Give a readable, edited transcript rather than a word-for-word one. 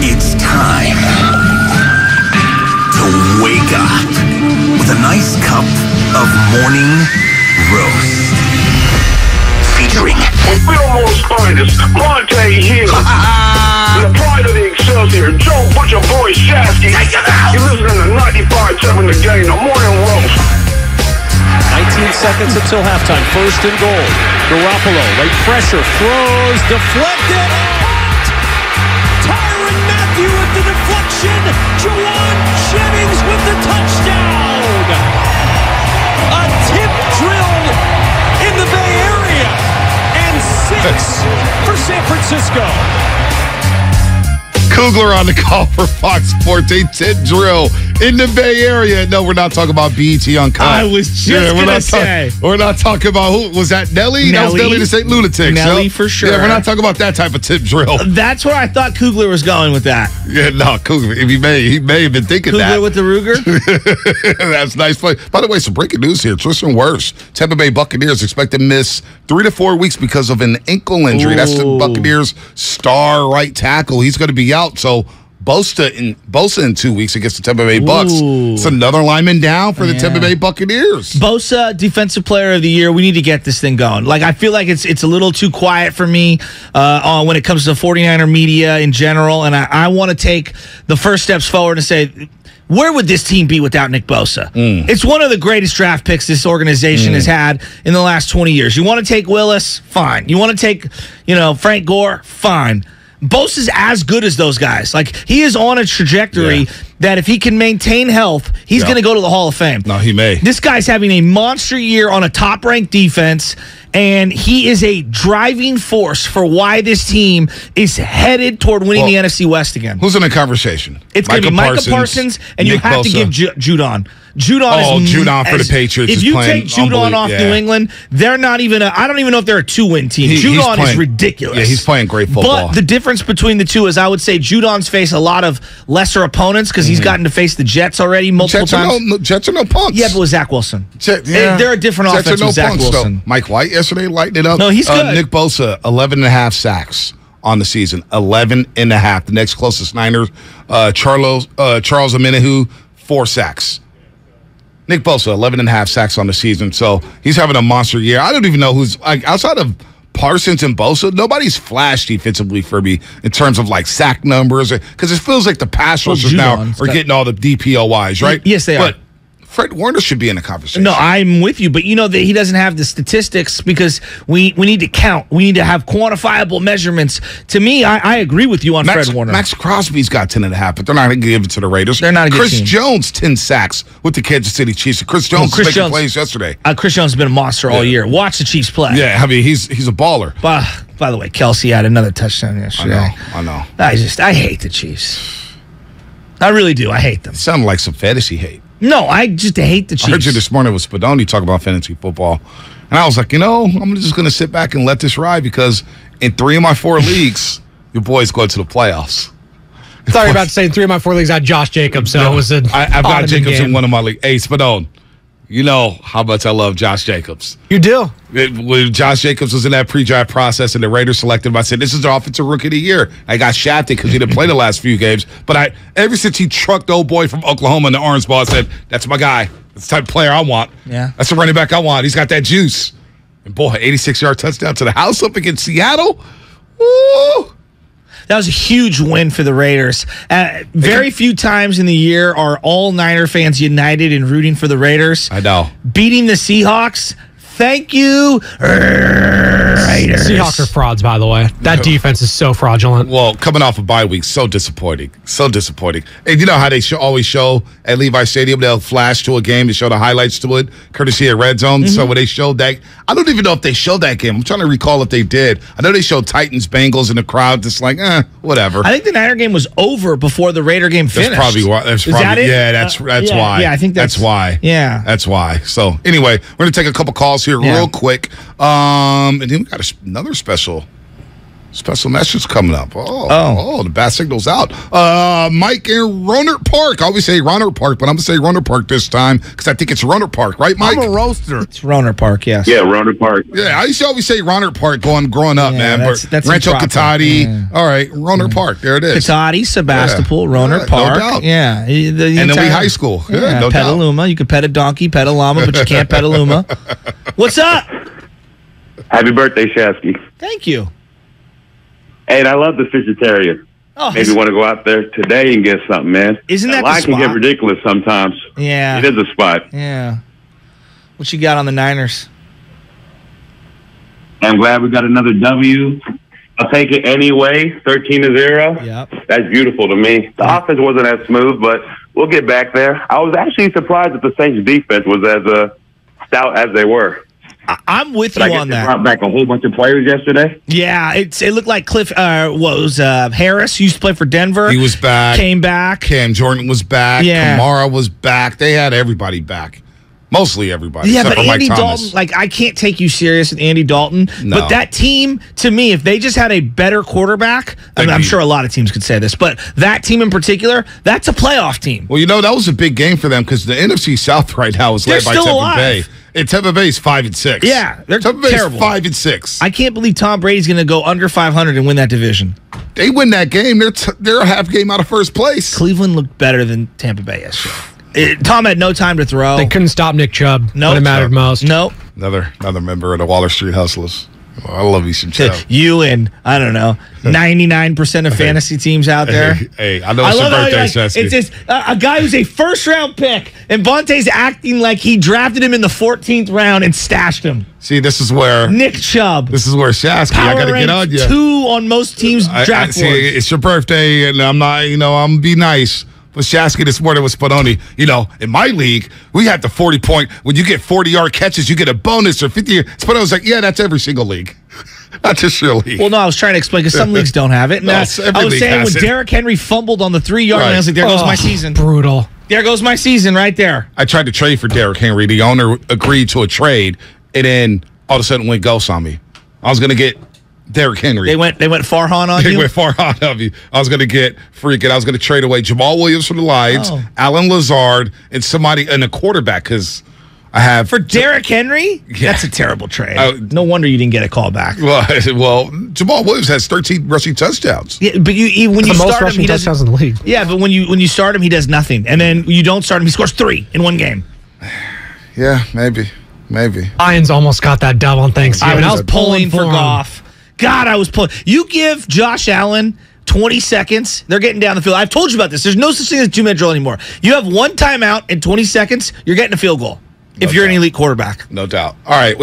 It's time to wake up with a nice cup of morning roast. Featuring Fillmore's finest, Monte Hill. The pride of the Excelsior, Joe Butcher Boy Shasky. You're listening to 95.7 The Game, the morning roast. 19 seconds until halftime. First and goal. Garoppolo, late pressure, throws, deflected. Tyrann Mathieu with the deflection. Juwan Jennings with the touchdown. A tip drill in the Bay Area. And 6 for San Francisco. Kugler on the call for Fox Sports. A tip drill in the Bay Area. No, we're not talking about BET Uncut. I was just going to say. We're not talking about who. Was that Nelly? That was Nelly the St. Lunatics. Nelly for sure. Yeah, we're not talking about that type of tip drill. That's where I thought Kugler was going with that. Yeah, no, Kugler. He may have been thinking Kugler that. with the Ruger? That's nice play. By the way, some breaking news here. Tristan Wirfs, Tampa Bay Buccaneers expect to miss 3 to 4 weeks because of an ankle injury. Ooh. That's the Buccaneers' star right tackle. He's going to be out. So Bosa in 2 weeks against the Tampa Bay Bucks. It's another lineman down for the Tampa Bay Buccaneers. Bosa, Defensive Player of the Year. We need to get this thing going. Like, I feel like it's a little too quiet for me when it comes to 49er media in general, and I want to take the first steps forward and say, where would this team be without Nick Bosa? It's one of the greatest draft picks this organization has had in the last 20 years. You want to take Willis? Fine. You want to take, Frank Gore? Fine. Bosa's as good as those guys. Like, he is on a trajectory that if he can maintain health, he's going to go to the Hall of Fame. No, he may. This guy's having a monster year on a top-ranked defense, and he is a driving force for why this team is headed toward winning the NFC West again. Who's in the conversation? It's going to be Micah Parsons, and Nick you have Bosa. to give Judon. Judon for the Patriots. If you take Judon off New England, they're not even I don't even know if they're a 2-win team. Judon is ridiculous. Yeah, he's playing great football. But the difference between the two is I would say Judon's faced a lot of lesser opponents because he's gotten to face the Jets already multiple times. Jets are no punks. Yeah, but with Zach Wilson. They're a different Jets offense with Zach Wilson. Though. Mike White yesterday lighting it up. No, he's good. Nick Bosa, 11.5 sacks on the season. 11.5. The next closest Niners, Charles Omenihu, 4 sacks. Nick Bosa, 11.5 sacks on the season. So he's having a monster year. I don't even know who's, outside of Parsons and Bosa, nobody's flashed defensively for me in terms of sack numbers, because it feels like the pass rushers now are getting all the DPOYs, right? Yes, they are. But Fred Warner should be in the conversation. No, I'm with you, but that he doesn't have the statistics because we need to count. We need to have quantifiable measurements. To me, I agree with you on Fred Warner. Max Crosby's got 10.5, but they're not going to give it to the Raiders. They're not a good Chris team. Jones, 10 sacks with the Kansas City Chiefs. Chris Jones was making plays yesterday. Chris Jones has been a monster all year. Watch the Chiefs play. Yeah, I mean, he's a baller. By the way, Kelsey had another touchdown yesterday. I know. I hate the Chiefs. I really do. I hate them. It sounded like some fantasy hate. No, I just hate the Chiefs. I heard you this morning with Spadoni talk about fantasy football. And I was like, I'm just going to sit back and let this ride because in 3 of my 4 leagues, your boys go to the playoffs. I thought you were about to say in 3 of my 4 leagues, I had Josh Jacobs. So it was I've got Jacobs in one of my leagues. Hey, Spadone, you know how much I love Josh Jacobs. You do. When Josh Jacobs was in that pre-draft process and the Raiders selected him, I said, this is the offensive rookie of the year. I got shafted because he didn't play the last few games. But ever since he trucked the old boy from Oklahoma in the Orange Bowl, I said, that's my guy. That's the type of player I want. Yeah. That's the running back I want. He's got that juice. And boy, 86-yard touchdown to the house up against Seattle. Woo! That was a huge win for the Raiders. Very few times in the year are all Niner fans united in rooting for the Raiders. I know. Beating the Seahawks. Thank you, Raiders. Seahawks are frauds, by the way. That defense is so fraudulent. Well, coming off a bye week, so disappointing. So disappointing. And you know how they always show at Levi Stadium, they'll flash to a game to show the highlights to it, courtesy of Red Zone. So when they showed that, I don't even know if they showed that game. I'm trying to recall if they did. I know they showed Titans, Bengals in the crowd, just whatever. I think the Niner game was over before the Raider game finished. That's probably why. Is that it? Yeah, that's why. Yeah, I think that's why. Yeah. That's why. So anyway, we're going to take a couple calls here real quick. And then we got another special Special message coming up. Oh, the bat signal's out. Mike in Rohnert Park. I always say Rohnert Park, but I'm going to say Rohnert Park this time because I think it's Rohnert Park, right, Mike? I'm a roaster. It's Rohnert Park, yes. Yeah, Rohnert Park. Yeah, I used to always say Rohnert Park growing up, man. That's Rancho improper. Cotati. Yeah. All right, Rohnert Park. There it is. Cotati, Sebastopol, Rohnert no Park. doubt. Yeah. And then we high school. Yeah, no doubt. Petaluma. You could pet a donkey, pet a llama, but you can't pet a luma. What's up? Happy birthday, Shasky. Thank you. Hey, and I love the vegetarian. Oh, Maybe want to go out there today and get something, man. Isn't that the line can spot? get ridiculous sometimes. Yeah. It is a spot. Yeah. What you got on the Niners? I'm glad we got another W. I'll take it anyway. 13-0. Yep. That's beautiful to me. The offense wasn't as smooth, but we'll get back there. I was actually surprised that the Saints defense was as stout as they were. I'm with you I guess on they that. brought back a whole bunch of players yesterday. Yeah, it looked like Harris used to play for Denver. He was back. Came back. Cam Jordan was back. Yeah. Kamara was back. They had everybody back. Mostly everybody. Yeah, except but for Andy Mike Dalton, Thomas. like I can't take you serious with Andy Dalton. No. But that team, to me, if they just had a better quarterback, I'm sure a lot of teams could say this, but that team in particular, that's a playoff team. Well, that was a big game for them because the NFC South right now is They're led by still Tampa alive. Bay. And Tampa Bay's 5-6. Yeah, they're Tampa Bay's terrible. 5-6. I can't believe Tom Brady's going to go under 500 and win that division. They win that game. They're a half game out of first place. Cleveland looked better than Tampa Bay yesterday. Tom had no time to throw. They couldn't stop Nick Chubb No. when it mattered most. Nope. Another member of the Waller Street Hustlers. Well, I love you some Chubb. You and, I don't know, 99% of fantasy teams out there. Hey, I know it's your birthday, Chesky. It's just a guy who's a first-round pick, and Vontae's acting like he drafted him in the 14th round and stashed him. See, this is where Nick Chubb. Shasky. I got to get on you. 2 on most teams' draft see, boards. it's your birthday, and I'm not, I'm going to be nice. But Shasky this morning was Spadoni. In my league, we had the 40-point. When you get 40-yard catches, you get a bonus or 50. Spadoni was like, yeah, that's every single league. Not just your league. Well, no, I was trying to explain because some leagues don't have it. And No, I every was league saying has when it. Derrick Henry fumbled on the 3-yard line, I was like, there goes my season. Brutal. There goes my season right there. I tried to trade for Derrick Henry. The owner agreed to a trade, and then all of a sudden went ghost on me. I was going to get Derrick Henry. They went Farhan on They you? went far out of you. I was going to get freaking. I was going to trade away Jamal Williams from the Lions, Oh. Alan Lazard, and a quarterback because I have For Derrick Henry? Yeah. That's a terrible trade. No wonder you didn't get a call back. Well, Jamal Williams has 13 rushing touchdowns. Yeah, but when you The most start him, rushing he does. touchdowns in the league. Yeah, but when you start him, he does nothing, and then you don't start him, he scores 3 in one game. Yeah, maybe. Lions almost got that dub on Thanksgiving. I was pulling for him. Goff. God, I was pulling. You give Josh Allen 20 seconds, they're getting down the field. I've told you about this. There's no such thing as a 2-minute drill anymore. You have one timeout in 20 seconds, you're getting a field goal if you're an elite quarterback. No doubt. All right.